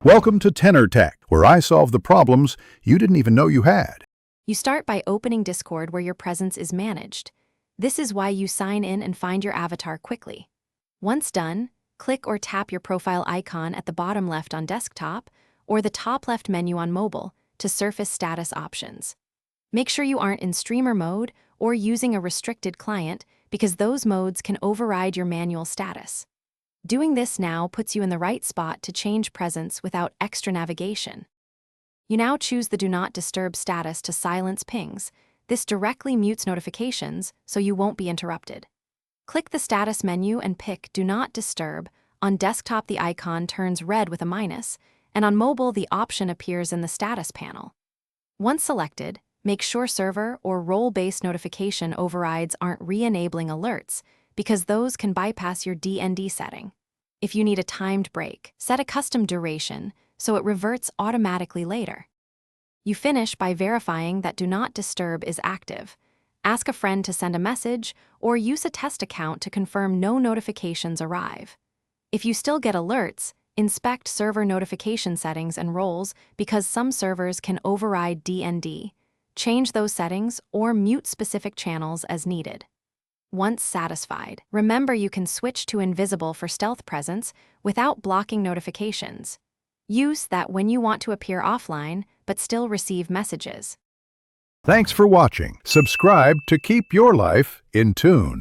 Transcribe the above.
Welcome to Tenor Tech, where I solve the problems you didn't even know you had. You start by opening Discord where your presence is managed. This is why you sign in and find your avatar quickly. Once done, click or tap your profile icon at the bottom left on desktop or the top left menu on mobile to surface status options. Make sure you aren't in streamer mode or using a restricted client because those modes can override your manual status. Doing this now puts you in the right spot to change presence without extra navigation. You now choose the Do Not Disturb status to silence pings. This directly mutes notifications so you won't be interrupted. Click the status menu and pick Do Not Disturb. On desktop, the icon turns red with a minus, and on mobile, the option appears in the status panel. Once selected, make sure server or role-based notification overrides aren't re-enabling alerts, because those can bypass your DND setting. If you need a timed break, set a custom duration so it reverts automatically later. You finish by verifying that Do Not Disturb is active. Ask a friend to send a message or use a test account to confirm no notifications arrive. If you still get alerts, inspect server notification settings and roles because some servers can override DND. Change those settings or mute specific channels as needed. Once satisfied, remember you can switch to invisible for stealth presence without blocking notifications. Use that when you want to appear offline but still receive messages. Thanks for watching. Subscribe to keep your life in tune.